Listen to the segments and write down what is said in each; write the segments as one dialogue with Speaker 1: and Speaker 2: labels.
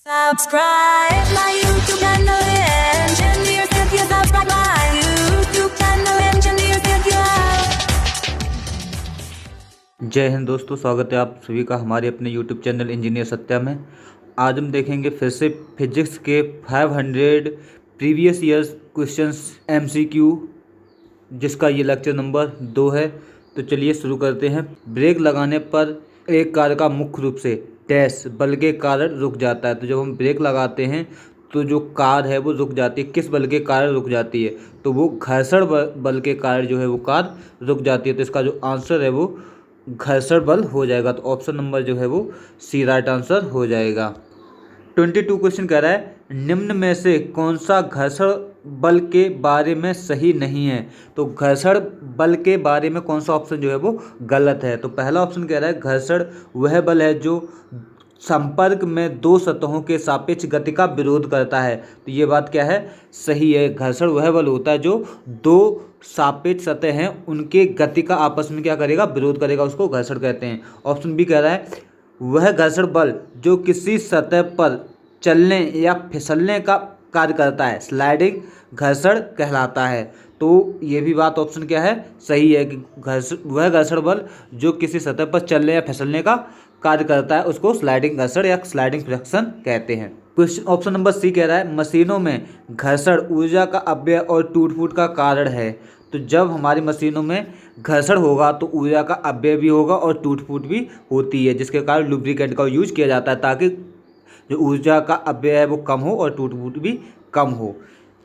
Speaker 1: Subscribe my YouTube channel, Engineers if you subscribe my YouTube channel, Engineers if you have।
Speaker 2: जय हिंद दोस्तों, स्वागत है आप सभी का हमारे अपने YouTube चैनल इंजीनियर सत्या में। आज हम देखेंगे फिर से फिजिक्स के 500 प्रीवियस ईयर्स क्वेश्चंस MCQ, जिसका ये लेक्चर नंबर 2 है। तो चलिए शुरू करते हैं। ब्रेक लगाने पर एक कार का मुख्य रूप से डैश बल के कारण रुक जाता है। तो जब हम ब्रेक लगाते हैं तो जो कार है वो रुक जाती है। किस बल के कारण रुक जाती है? तो वो घर्षण बल के कारण जो है वो कार रुक जाती है। तो इसका जो आंसर है वो घर्षण बल हो जाएगा। तो ऑप्शन नंबर जो है वो सी राइट आंसर हो जाएगा। 22 क्वेश्चन कह रहा है निम्न में से कौन सा घर्षण बल के बारे में सही नहीं है? तो घर्षण बल के बारे में कौन सा ऑप्शन जो है वो गलत है? तो पहला ऑप्शन कह रहा है घर्षण वह बल है जो संपर्क में दो सतहों के सापेक्ष गति का विरोध करता है। तो ये बात क्या है? सही है। घर्षण वह बल होता है जो दो सापेक्ष सतह हैं उनके गति का आपस में क्या करेगा? विरोध करेगा, उसको घर्षण कहते हैं। ऑप्शन बी कह रहा है वह घर्षण बल जो किसी सतह पर चलने या फिसलने का कार्य करता है स्लाइडिंग घर्षण कहलाता है। तो ये भी बात ऑप्शन क्या है? सही है कि वह घर्षण बल जो किसी सतह पर चलने या फिसलने का कार्य करता है उसको स्लाइडिंग घर्षण या स्लाइडिंग फ्रिक्शन कहते हैं। क्वेश्चन ऑप्शन नंबर सी कह रहा है मशीनों में घर्षण ऊर्जा का अपव्यय और टूट फूट का कारण है। तो जब हमारी मशीनों में घर्षण होगा तो ऊर्जा का अपव्यय भी होगा और टूट फूट भी होती है, जिसके कारण लुब्रिकेंट का यूज किया जाता है ताकि जो ऊर्जा का अपव्यय है वो कम हो और टूट फूट भी कम हो।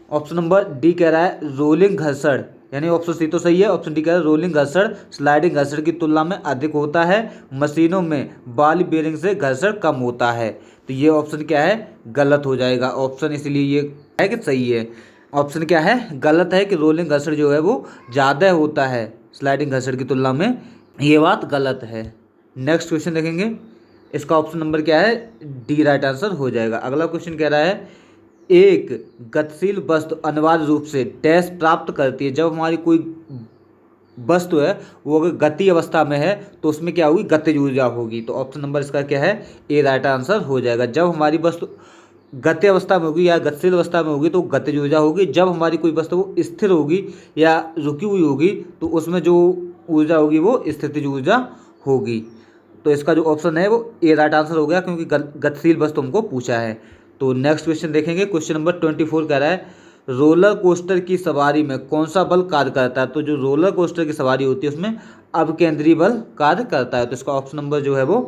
Speaker 2: ऑप्शन नंबर डी कह रहा है रोलिंग घर्षण, यानी ऑप्शन सी तो सही है। ऑप्शन डी कह रहा है रोलिंग घर्षण स्लाइडिंग घर्षण की तुलना में अधिक होता है। मशीनों में बॉल बेयरिंग से घर्षण कम होता है। तो ये ऑप्शन क्या है? गलत हो जाएगा। ऑप्शन इसलिए ये है कि सही है। ऑप्शन क्या है? गलत है कि रोलिंग घर्षण जो है वो ज़्यादा होता है स्लाइडिंग घर्षण की तुलना में। ये बात गलत है। नेक्स्ट क्वेश्चन देखेंगे। इसका ऑप्शन नंबर क्या है? डी राइट आंसर हो जाएगा। अगला क्वेश्चन कह रहा है एक गतिशील वस्तु अनिवार्य रूप से डैश प्राप्त करती है। जब हमारी कोई वस्तु है वो अगर गति अवस्था में है तो उसमें क्या होगी? गतिज ऊर्जा होगी। तो ऑप्शन नंबर इसका क्या है? ए राइट आंसर हो जाएगा। जब हमारी वस्तु गति अवस्था में होगी या गतिशील अवस्था में होगी तो गतिज ऊर्जा होगी। जब हमारी कोई वस्तु वो स्थिर होगी या रुकी हुई होगी तो उसमें जो ऊर्जा होगी वो स्थितिज ऊर्जा होगी। तो इसका जो ऑप्शन है वो ए राइट आंसर हो गया, क्योंकि गतिशील वस्तु हमको पूछा है। तो नेक्स्ट क्वेश्चन देखेंगे। क्वेश्चन नंबर 24 कह रहा है रोलर कोस्टर की सवारी में कौन सा बल कार्य करता है? तो जो रोलर कोस्टर की सवारी होती है उसमें अपकेंद्री बल कार्य करता है। तो इसका ऑप्शन नंबर जो है वो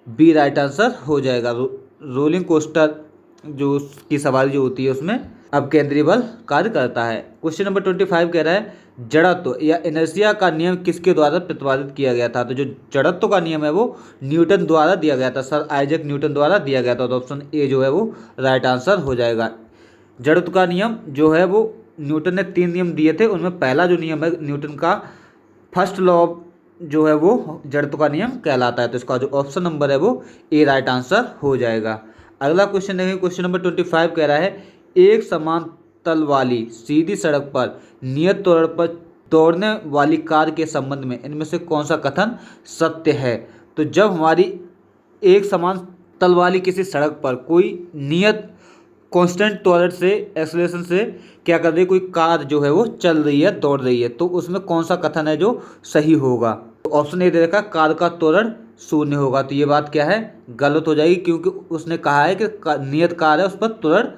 Speaker 2: बी राइट आंसर हो जाएगा। रोलिंग कोस्टर जो की सवारी जो होती है उसमें अपकेंद्री बल कार्य करता है। क्वेश्चन नंबर 25 कह रहा है जड़त्व या इनर्शिया का नियम किसके द्वारा प्रतिपादित किया गया था? तो जो जड़त्व का नियम है वो न्यूटन द्वारा दिया गया था, सर आइजैक न्यूटन द्वारा दिया गया था। तो ऑप्शन ए जो है वो राइट आंसर हो जाएगा। जड़त्व का नियम जो है वो न्यूटन ने 3 नियम दिए थे, उनमें पहला जो नियम है न्यूटन का फर्स्ट लॉ जो है वो जड़त्व का नियम कहलाता है। तो इसका जो ऑप्शन नंबर है वो ए राइट आंसर हो जाएगा। अगला क्वेश्चन देखेंगे। क्वेश्चन नंबर 25 कह रहा है एक समान तल वाली सीधी सड़क पर नियत तौर पर दौड़ने वाली कार के संबंध में इनमें से कौन सा कथन सत्य है? तो जब हमारी एक समान तल वाली किसी सड़क पर कोई नियत कांस्टेंट टॉलरेंस से एक्सेलरेशन से क्या कर रही है, कोई कार जो है वो चल रही है, दौड़ रही है, तो उसमें कौन सा कथन है जो सही होगा? तो ऑप्शन ए दे रखा कार का त्वरण 0 होगा। तो ये बात क्या है? गलत हो जाएगी, क्योंकि उसने कहा है कि नियत कार है उस पर त्वरण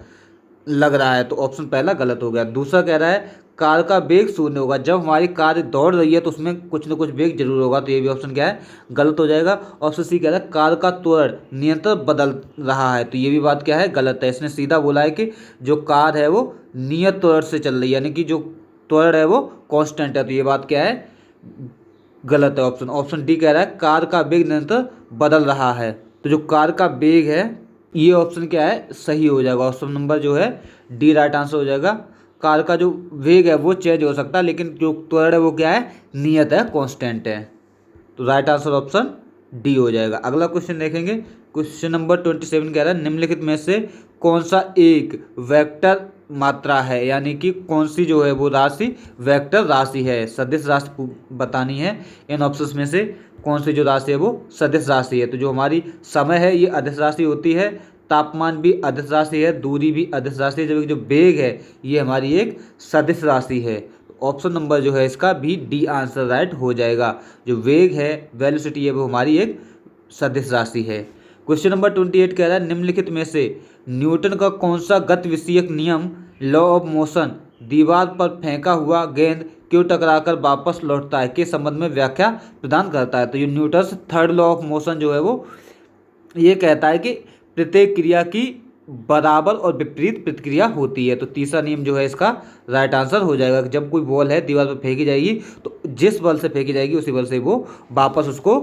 Speaker 2: लग रहा है। तो ऑप्शन पहला गलत हो गया। दूसरा कह रहा है कार का वेग 0 होगा। जब हमारी कार दौड़ रही है तो उसमें कुछ ना कुछ वेग जरूर होगा। तो ये भी ऑप्शन क्या है? गलत हो जाएगा। ऑप्शन सी कह रहा है कार का त्वरण निरंतर बदल रहा है। तो ये भी बात क्या है? गलत है। इसने सीधा बोला है कि जो कार है वो नियत त्वरण से चल रही है, यानी कि जो त्वरण है वो कांस्टेंट है। तो ये बात क्या है? गलत है। ऑप्शन डी कह रहा है कार का वेग निरंतर बदल रहा है। तो जो कार का वेग है ये ऑप्शन क्या है? सही हो जाएगा। ऑप्शन नंबर जो है डी राइट आंसर हो जाएगा। कार का जो वेग है वो चेंज हो सकता है, लेकिन जो त्वरण है वो क्या है? नियत है, कांस्टेंट है। तो राइट आंसर ऑप्शन डी हो जाएगा। अगला क्वेश्चन देखेंगे। क्वेश्चन नंबर 27 कह रहा है निम्नलिखित में से कौन सा एक वेक्टर मात्रा है, यानी कि कौन सी जो है वो राशि वेक्टर राशि है? सदिश राशि बतानी है। इन ऑप्शंस में से कौन सी जो राशि है वो सदिश राशि है। तो जो हमारी समय है ये अदिश राशि होती है, तापमान भी अदिश राशि है, दूरी भी अदिश राशि है, जबकि जो वेग है ये हमारी एक सदिश राशि है। तो ऑप्शन नंबर जो है इसका भी डी आंसर राइट हो जाएगा। जो वेग है, वेलोसिटी है, वो हमारी एक सदिश राशि है। क्वेश्चन नंबर 28 कह रहा है निम्नलिखित में से न्यूटन का कौन सा गति विषयक नियम लॉ ऑफ मोशन दीवार पर फेंका हुआ गेंद क्यों टकराकर वापस लौटता है के संबंध में व्याख्या प्रदान करता है। तो ये Newton third law of motion जो है वो ये कहता है कि प्रत्येक क्रिया की बराबर और विपरीत प्रतिक्रिया होती है। तो तीसरा नियम जो है इसका राइट आंसर हो जाएगा। जब कोई बॉल है दीवार पर फेंकी जाएगी तो जिस बल से फेंकी जाएगी उसी बल से वो वापस उसको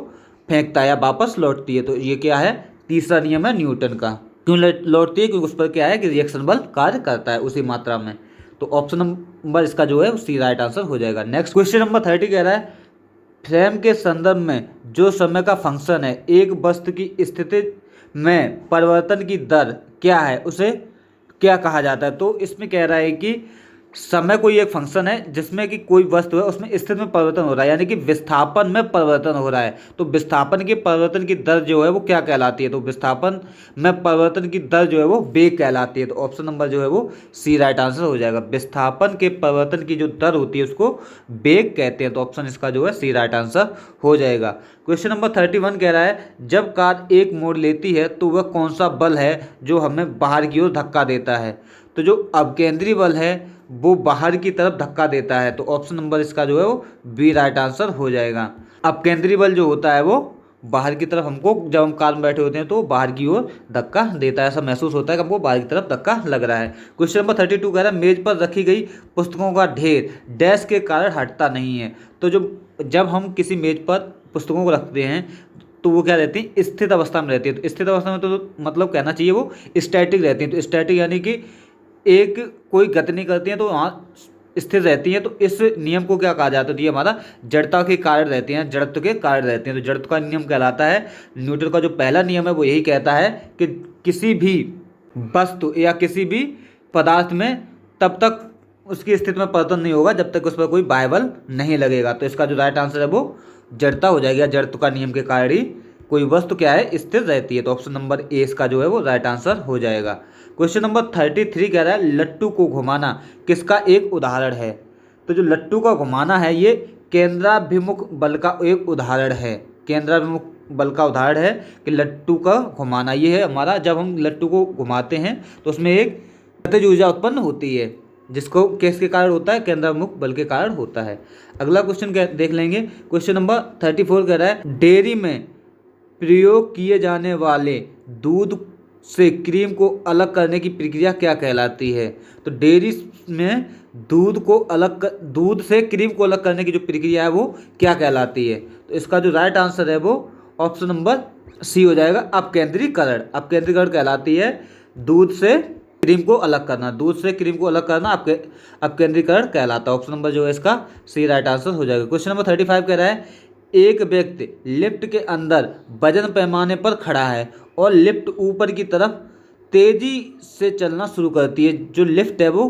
Speaker 2: फेंकता है या वापस लौटती है। तो ये क्या है, तीसरा नियम है न्यूटन का। क्यों लौटती है, क्योंकि उस पर क्या है कि रिएक्शन बल कार्य करता है उसी मात्रा में। तो ऑप्शन नंबर इसका जो है सी राइट आंसर हो जाएगा। नेक्स्ट क्वेश्चन नंबर 30 कह रहा है फ्रेम के संदर्भ में जो समय का फंक्शन है एक वस्तु की स्थिति में परिवर्तन की दर क्या है उसे क्या कहा जाता है। तो इसमें कह रहा है कि समय कोई एक फंक्शन है जिसमें कि कोई वस्तु है उसमें स्थिति में परिवर्तन हो रहा है, यानी कि विस्थापन में परिवर्तन हो रहा है। तो विस्थापन के परिवर्तन की दर जो है वो क्या कहलाती है। तो विस्थापन में परिवर्तन की दर जो है वो वेग कहलाती है। तो ऑप्शन नंबर जो है वो सी राइट आंसर हो जाएगा। विस्थापन के परिवर्तन की जो दर होती है उसको वेग कहते हैं। तो ऑप्शन इसका जो है सी राइट आंसर हो जाएगा। क्वेश्चन नंबर 31 कह रहा है जब कार एक मोड़ लेती है तो वह कौन सा बल है जो हमें बाहर की ओर धक्का देता है। तो जो अपकेंद्री बल है वो बाहर की तरफ धक्का देता है। तो ऑप्शन नंबर इसका जो है वो बी राइट आंसर हो जाएगा। अपकेंद्री बल जो होता है वो बाहर की तरफ, हमको जब हम कार में बैठे होते हैं तो बाहर की ओर धक्का देता है, ऐसा महसूस होता है कि हमको बाहर की तरफ धक्का लग रहा है। क्वेश्चन नंबर 32 कह रहा है मेज पर रखी गई पुस्तकों का ढेर डैश के कारण हटता नहीं है। तो जब हम किसी मेज पर पुस्तकों को रखते हैं तो वो क्या रहती है, स्थिर अवस्था में रहती है। तो स्थिर अवस्था में तो मतलब कहना चाहिए वो स्टैटिक रहती है। तो स्टैटिक यानी कि एक कोई गति नहीं करती हैं तो वहाँ स्थिर रहती हैं। तो इस नियम को क्या कहा जाता है, तो ये हमारा जड़ता के कारण रहती हैं, जड़त्व के कारण रहती हैं। तो जड़त्व का नियम कहलाता है, न्यूटन का जो पहला नियम है वो यही कहता है कि किसी भी वस्तु या किसी भी पदार्थ में तब तक उसकी स्थिति में परिवर्तन नहीं होगा जब तक उस पर कोई बाह्य बल नहीं लगेगा। तो इसका जो राइट आंसर है वो जड़ता हो जाएगा। जड़त्व का नियम के कारण ही कोई वस्तु क्या है, स्थिर रहती है। तो ऑप्शन नंबर ए इसका जो है वो राइट आंसर हो जाएगा। क्वेश्चन नंबर 33 कह रहा है लट्टू को घुमाना किसका एक उदाहरण है। तो जो लट्टू का घुमाना है ये केंद्राभिमुख बल का एक उदाहरण है। केंद्राभिमुख बल का उदाहरण है कि लट्टू का घुमाना ये है हमारा, जब हम लट्टू को घुमाते हैं तो उसमें एक गतिज ऊर्जा उत्पन्न होती है जिसको किसके कारण होता है, केंद्राभिमुख बल के कारण होता है। अगला क्वेश्चन देख लेंगे। क्वेश्चन नंबर 34 कह रहा है डेयरी में प्रयोग किए जाने वाले दूध से क्रीम को अलग करने की प्रक्रिया क्या कहलाती है। तो डेयरी में दूध से क्रीम को अलग करने की जो प्रक्रिया है वो क्या कहलाती है। तो इसका जो राइट आंसर है वो ऑप्शन नंबर सी हो जाएगा, अपकेंद्रीकरण। अपकेंद्रीकरण कहलाती है दूध से क्रीम को अलग करना। दूध से क्रीम को अलग करना अपकेंद्रीकरण कहलाता है। ऑप्शन नंबर जो है इसका सी राइट आंसर हो जाएगा। क्वेश्चन नंबर 35 कह रहा है एक व्यक्ति लिफ्ट के अंदर वजन पैमाने पर खड़ा है और लिफ्ट ऊपर की तरफ तेजी से चलना शुरू करती है। जो लिफ्ट है वो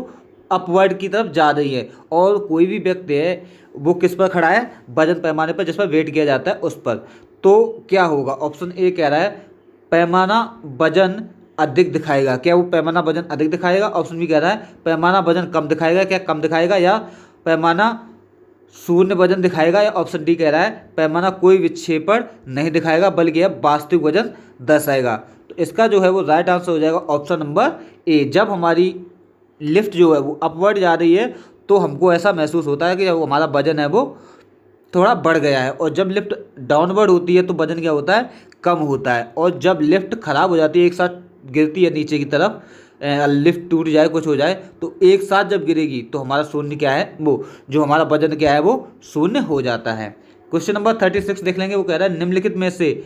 Speaker 2: अपवर्ड की तरफ जा रही है और कोई भी व्यक्ति है वो किस पर खड़ा है, वजन पैमाने पर जिस पर वेट किया जाता है उस पर। तो क्या होगा, ऑप्शन ए कह रहा है पैमाना वजन अधिक दिखाएगा। क्या वो पैमाना वजन अधिक दिखाएगा। ऑप्शन बी कह रहा है पैमाना वजन कम दिखाएगा। क्या कम दिखाएगा, या पैमाना शून्य वजन दिखाएगा। या ऑप्शन डी कह रहा है पैमाना कोई विक्षेपण नहीं दिखाएगा बल्कि यह वास्तविक वजन दर्शाएगा। तो इसका जो है वो राइट आंसर हो जाएगा ऑप्शन नंबर ए। जब हमारी लिफ्ट जो है वो अपवर्ड जा रही है तो हमको ऐसा महसूस होता है कि जो हमारा वजन है वो थोड़ा बढ़ गया है, और जब लिफ्ट डाउनवर्ड होती है तो वजन क्या होता है, कम होता है। और जब लिफ्ट खराब हो जाती है, एक साथ गिरती है नीचे की तरफ, लिफ्ट टूट जाए कुछ हो जाए तो एक साथ जब गिरेगी तो हमारा शून्य क्या है, वो जो हमारा वजन क्या है वो शून्य हो जाता है। क्वेश्चन नंबर 36 देख लेंगे। वो कह रहा है निम्नलिखित में से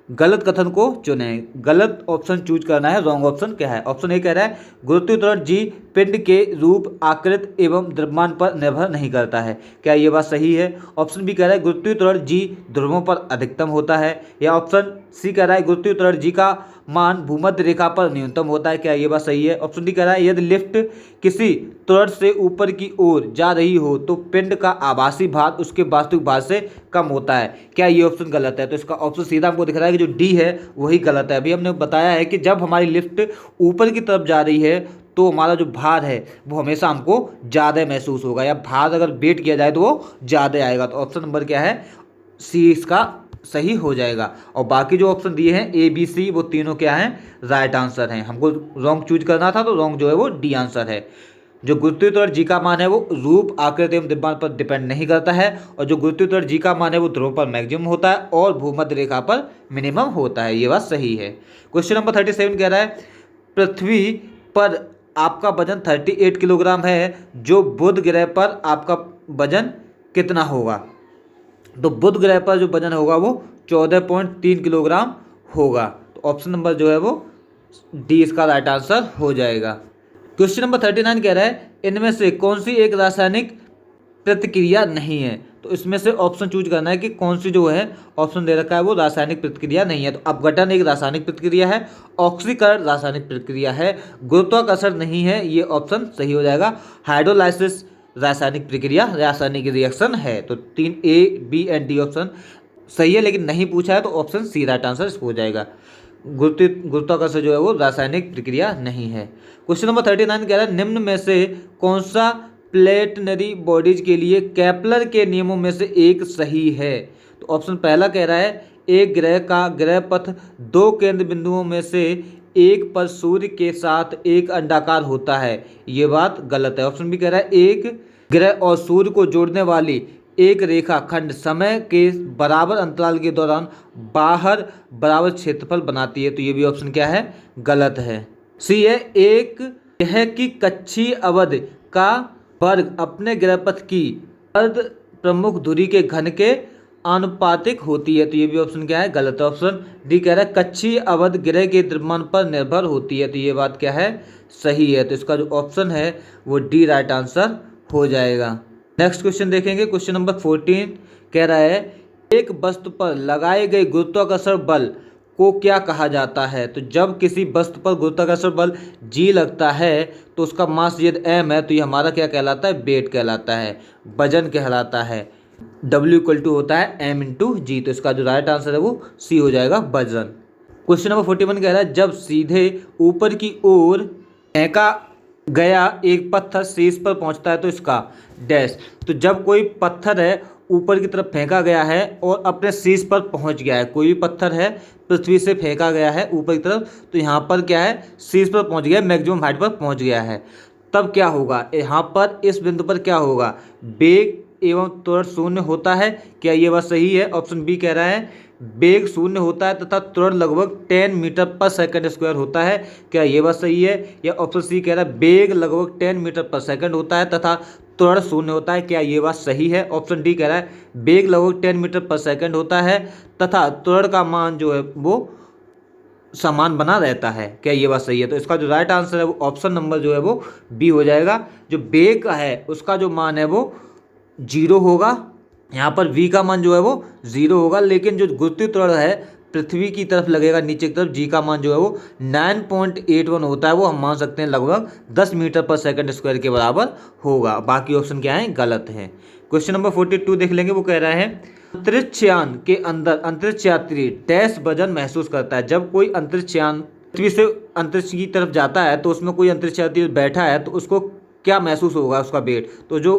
Speaker 2: गलत कथन को चुनें। गलत ऑप्शन चूज करना है, रॉन्ग ऑप्शन क्या है। ऑप्शन ए कह रहा है गुरुत्वाकर्षण जी पिंड के रूप, आकृति एवं द्रव्यमान पर निर्भर नहीं करता है। क्या ये बात सही है? ऑप्शन बी कह रहा है गुरुत्वीय त्वरण जी ध्रुवों पर अधिकतम होता है, या ऑप्शन सी कह रहा है गुरुत्वीय त्वरण जी का मान भूमध्य रेखा पर न्यूनतम होता है। क्या ये बात सही है? ऑप्शन डी कह रहा है यदि लिफ्ट किसी त्वरण से ऊपर की ओर जा रही हो तो पिंड का आभासी भार उसके वास्तविक भार से कम होता है। क्या ये ऑप्शन गलत है? तो इसका ऑप्शन सीधा हमको दिख रहा है कि जो डी है वही गलत है। अभी हमने बताया है कि जब हमारी लिफ्ट ऊपर की तरफ जा रही है तो हमारा जो भार है वो हमेशा हमको ज़्यादा महसूस होगा, या भार अगर वेट किया जाए तो वो ज़्यादा आएगा। तो ऑप्शन नंबर क्या है? सी इसका सही हो जाएगा। और बाकी जो ऑप्शन दिए हैं ए बी सी वो तीनों क्या हैं? राइट आंसर हैं। हमको रॉन्ग चूज करना था तो रॉन्ग जो है वो डी आंसर है। जो गुरुत्वीय त्वरण जी का मान है वो रूप, आकृति एवं द्रव्यमान पर डिपेंड नहीं करता है, और जो गुरुत्वीय त्वरण जी का मान है वो ध्रुव पर मैक्सिमम होता है और भूमध्य रेखा पर मिनिमम होता है। ये बात सही है। क्वेश्चन नंबर 37 कह रहा है पृथ्वी पर आपका वजन 38 किलोग्राम है, जो बुध ग्रह पर आपका वजन कितना होगा? तो बुध ग्रह पर जो वजन होगा वो 14.3 किलोग्राम होगा। तो ऑप्शन नंबर जो है वो डी इसका राइट आंसर हो जाएगा। क्वेश्चन नंबर 39 कह रहा है इनमें से कौन सी एक रासायनिक प्रतिक्रिया नहीं है? तो इसमें से ऑप्शन चूज करना है कि कौन सी जो है ऑप्शन दे रखा है वो रासायनिक प्रतिक्रिया नहीं है। तो अपघटन एक रासायनिक प्रतिक्रिया है, ऑक्सीकरण रासायनिक प्रतिक्रिया है, गुरुत्वाकर्षण नहीं है, ये ऑप्शन सही हो जाएगा। हाइड्रोलाइसिस रासायनिक प्रक्रिया, रासायनिक रिएक्शन है। तो 3 A B and D option सही है, लेकिन नहीं पूछा है तो ऑप्शन सी राइट आंसर इसको हो जाएगा। गुरुत्वाकर्षण जो है वो रासायनिक प्रक्रिया नहीं है। क्वेश्चन नंबर 39 कह रहा है निम्न में से कौन सा प्लेटनरी बॉडीज के लिए केपलर के नियमों में से एक सही है? तो ऑप्शन पहला कह रहा है एक ग्रह का ग्रह पथ 2 केंद्र बिंदुओं में से एक पर सूर्य के साथ एक अंडाकार होता है। ये बात गलत है। ऑप्शन बी कह रहा है एक ग्रह और सूर्य को जोड़ने वाली एक रेखा खंड समय के बराबर अंतराल के दौरान बाहर बराबर क्षेत्रफल बनाती है। तो ये भी ऑप्शन क्या है? गलत है। सी है एक ग्रह की कक्षीय अवधि का वर्ग अपने ग्रहपथ की अर्ध प्रमुख धुरी के घन के आनुपातिक होती है। तो ये भी ऑप्शन क्या है? गलत है। ऑप्शन डी कह रहा है कक्षीय अवधि ग्रह के द्रव्यमान पर निर्भर होती है। तो ये बात क्या है? सही है। तो इसका जो ऑप्शन है वो डी राइट आंसर हो जाएगा। नेक्स्ट क्वेश्चन देखेंगे। क्वेश्चन नंबर 14 कह रहा है एक वस्तु पर लगाए गए गुरुत्वाकर्षण बल को क्या कहा जाता है? तो जब किसी वस्तु पर गुरुत्वाकर्षण बल जी लगता है तो उसका मास यदि m है तो ये हमारा क्या कहलाता है? वेट कहलाता है, वजन कहलाता है। W इक्वल टू होता है m इंटू जी। तो इसका जो राइट आंसर है वो सी हो जाएगा, वजन। क्वेश्चन नंबर 41 कह रहा है जब सीधे ऊपर की ओर फेंका गया एक पत्थर शीर्ष पर पहुंचता है तो इसका डैश। तो जब कोई पत्थर है ऊपर की तरफ फेंका गया है और अपने शीर्ष पर पहुंच गया है, कोई भी पत्थर है पृथ्वी से फेंका गया है ऊपर की तरफ, तो यहाँ पर क्या है? शीर्ष पर पहुंच गया, मैक्सिमम हाइट पर पहुंच गया है। तब क्या होगा? यहाँ पर इस बिंदु पर क्या होगा? वेग एवं त्वरण शून्य होता है। क्या ये बात सही है? ऑप्शन बी कह रहा है वेग शून्य होता है तथा त्वरण लगभग 10 मीटर पर सेकंड स्क्वायर होता है। क्या ये बात सही है? या ऑप्शन सी कह रहा है वेग लगभग 10 मीटर पर सेकंड होता है तथा त्वरण शून्य होता है। क्या ये बात सही है? ऑप्शन डी कह रहा है वेग लगभग 10 मीटर पर सेकंड होता है तथा त्वरण का मान जो है वो समान बना रहता है। क्या ये बात सही है? तो इसका जो राइट आंसर है वो ऑप्शन नंबर जो है वो बी हो जाएगा। जो वेग का है उसका जो मान है वो 0 होगा, यहाँ पर v का मान जो है वो 0 होगा, लेकिन जो गुरुत्वीय त्वरण है पृथ्वी की तरफ लगेगा नीचे की तरफ, g का मान जो है वो 9.81 होता है। वो हम मान सकते हैं लगभग 10 मीटर पर सेकंड स्क्वायर के बराबर होगा। बाकी ऑप्शन क्या है? गलत है। क्वेश्चन नंबर 42 देख लेंगे। वो कह रहा है अंतरिक्ष यान के अंदर अंतरिक्ष यात्री डैश वजन महसूस करता है। जब कोई अंतरिक्ष यान पृथ्वी से अंतरिक्ष की तरफ जाता है तो उसमें कोई अंतरिक्ष यात्री बैठा है तो उसको क्या महसूस होगा? उसका वेट। तो जो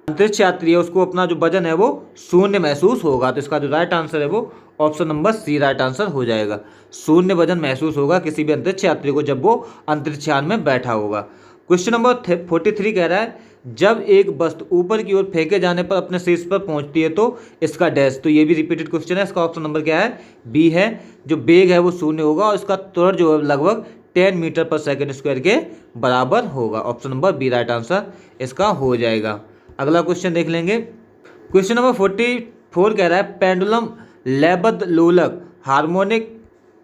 Speaker 2: अंतरिक्ष यात्री है उसको अपना जो वजन है वो 0 महसूस होगा। तो इसका जो राइट आंसर है वो option number C right answer हो जाएगा। 0 वजन महसूस होगा किसी भी अंतरिक्ष यात्री को जब वो अंतरिक्ष यान में बैठा होगा। क्वेश्चन नंबर 43 कह रहा है जब एक वस्तु ऊपर की ओर फेंके जाने पर अपने शीर्ष पर पहुंचती है तो इसका डैश। तो ये भी रिपीटेड क्वेश्चन है। इसका ऑप्शन नंबर क्या है? बी है। जो वेग है वो 0 होगा और इसका त्वरण जो है लगभग 10 मीटर पर सेकंड स्क्वायर के बराबर होगा। Option number B right answer इसका हो जाएगा। अगला क्वेश्चन देख लेंगे। क्वेश्चन नंबर 44 कह रहा है पेंडुलम लयबद्ध लोलक हार्मोनिक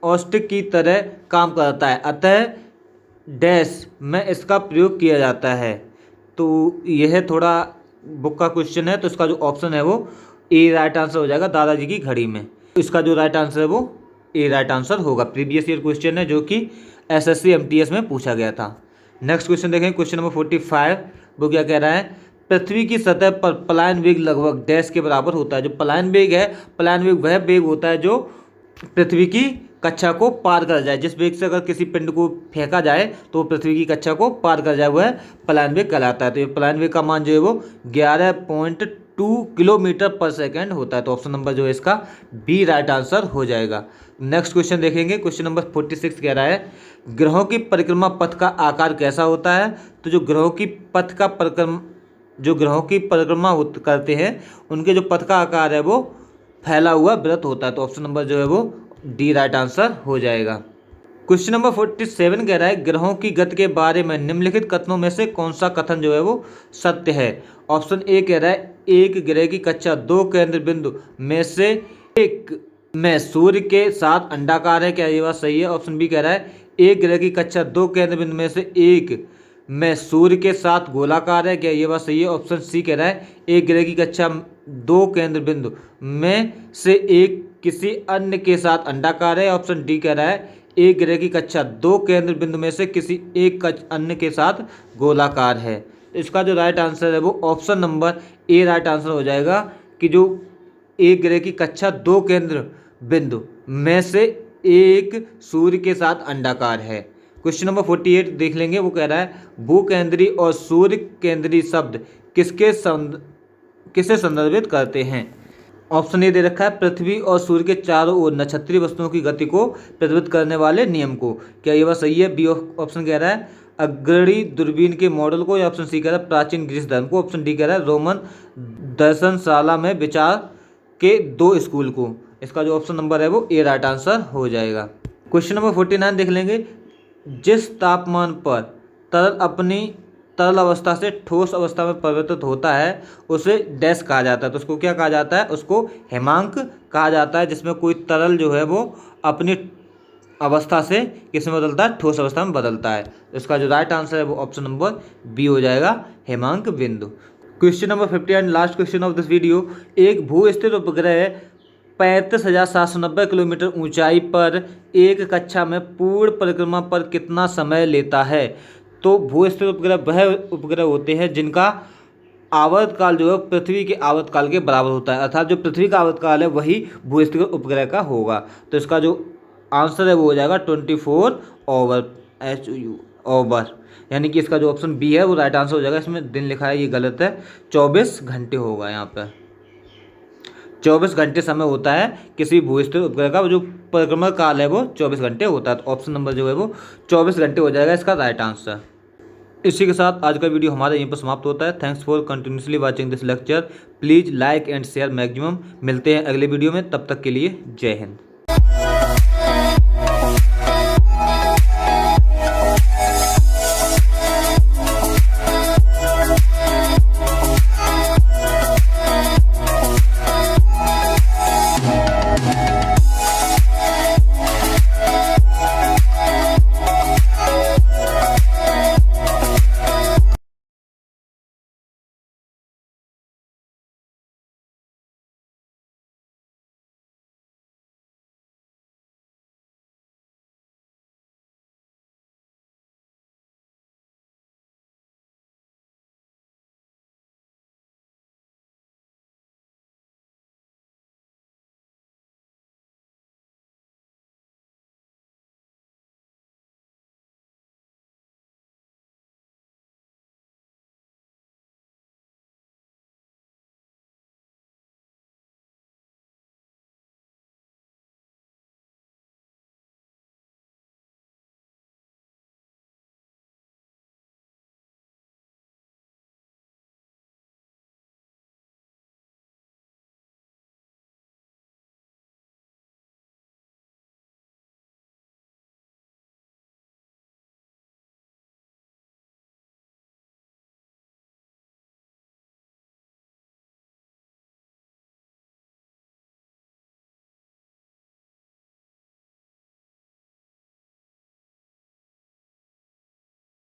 Speaker 2: ऑस्टिक की तरह काम करता है, अतः डैश में इसका प्रयोग किया जाता है। तो यह थोड़ा बुक का क्वेश्चन है, तो इसका जो ऑप्शन है वो ए राइट आंसर हो जाएगा, दादाजी की घड़ी में। इसका जो राइट आंसर है वो ए राइट आंसर होगा। प्रीवियस ईयर क्वेश्चन है जो कि एसएससी एमटीएस में पूछा गया था। नेक्स्ट क्वेश्चन देखें, क्वेश्चन नंबर 45। वो क्या कह रहा है, पृथ्वी की सतह पर पलायन वेग लगभग डैश के बराबर होता है। जो पलायन वेग है, पलायन वेग वह वेग होता है जो पृथ्वी की कक्षा को पार कर जाए। जिस वेग से अगर किसी पिंड को फेंका जाए तो पृथ्वी की कक्षा को पार कर जाए, वह पलायन वेग कहलाता है। तो ये पलायन वेग का मान जो है वो 11.2 किलोमीटर पर सेकेंड होता है। तो ऑप्शन नंबर जो है इसका बी राइट आंसर हो जाएगा। नेक्स्ट क्वेश्चन देखेंगे, क्वेश्चन नंबर 46 कह रहा है, ग्रहों की परिक्रमा पथ का आकार कैसा होता है। तो जो ग्रहों की परिक्रमा करते हैं उनके जो पथ का आकार है वो फैला हुआ वृत्त होता है। तो ऑप्शन नंबर जो है वो डी राइट आंसर हो जाएगा। क्वेश्चन नंबर 47 कह रहा है, ग्रहों की गति के बारे में निम्नलिखित कथनों में से कौन सा कथन जो है वो सत्य है। ऑप्शन ए कह रहा है, एक ग्रह की कक्षा 2 केंद्र बिंदु में से एक में सूर्य के साथ अंडाकार है। क्या ये बात सही है। ऑप्शन बी कह रहा है, एक ग्रह की कक्षा 2 केंद्र बिंदु में से एक में सूर्य के साथ गोलाकार है। क्या ये बात सही है। ऑप्शन सी कह रहा है, एक ग्रह की कक्षा 2 केंद्र बिंदु में से एक किसी अन्य के साथ अंडाकार है। ऑप्शन डी कह रहा है, एक ग्रह की कक्षा 2 केंद्र बिंदु में से किसी एक अन्य के साथ गोलाकार है। तो इसका जो राइट आंसर है वो option number A right answer हो जाएगा कि जो एक ग्रह की कक्षा 2 केंद्र बिंदु में से एक सूर्य के साथ अंडाकार है। क्वेश्चन नंबर 48 देख लेंगे। वो कह रहा है, भूकेंद्री और सूर्य केंद्री शब्द किसे संदर्भित करते हैं। ऑप्शन ए दे रखा है, पृथ्वी और सूर्य के चारों ओर नक्षत्रीय वस्तुओं की गति को प्रतिबिंबित करने वाले नियम को। क्या ये बात सही है। बी ऑप्शन कह रहा है, अग्रणी दूरबीन के मॉडल को। या ऑप्शन सी कह रहा है, प्राचीन ग्रीस धर्म को। ऑप्शन डी कह रहा है, रोमन दर्शनशाला में विचार के 2 स्कूल को। इसका जो ऑप्शन नंबर है वो ए राइट आंसर हो जाएगा। क्वेश्चन नंबर 49 देख लेंगे, जिस तापमान पर तरल अपनी तरल अवस्था से ठोस अवस्था में परिवर्तित होता है उसे डैश कहा जाता है। तो उसको क्या कहा जाता है, उसको हेमांक कहा जाता है। जिसमें कोई तरल जो है वो अपनी अवस्था से किस में बदलता है, ठोस अवस्था में बदलता है। तो इसका जो राइट आंसर है वो ऑप्शन नंबर बी हो जाएगा, हेमांक बिंदु। Question number 50 and last question of this video, एक भू स्थिर उपग्रह 35,790 किलोमीटर ऊंचाई पर एक कक्षा में पूर्ण परिक्रमा पर कितना समय लेता है। तो भू स्थिर उपग्रह वह उपग्रह होते हैं जिनका आवर्तकाल जो है पृथ्वी के आवर्तकाल के बराबर होता है। अर्थात जो पृथ्वी का आवर्तकाल है वही भू स्थिर उपग्रह का होगा। तो इसका जो आंसर है वो हो जाएगा 24 ओवर, यानी कि इसका जो ऑप्शन बी है वो राइट आंसर हो जाएगा। इसमें दिन लिखा है ये गलत है, 24 घंटे होगा। यहाँ पर 24 घंटे समय होता है किसी भूस्थिर उपग्रह का। जो परिक्रमा काल है वो 24 घंटे होता है। तो ऑप्शन नंबर जो है वो 24 घंटे हो जाएगा इसका राइट आंसर। इसी के साथ आज का वीडियो हमारा यहीं पर समाप्त होता है। Thanks for continuously watching this lecture. Please like and share maximum. मिलते हैं अगले वीडियो में, तब तक के लिए जय हिंद।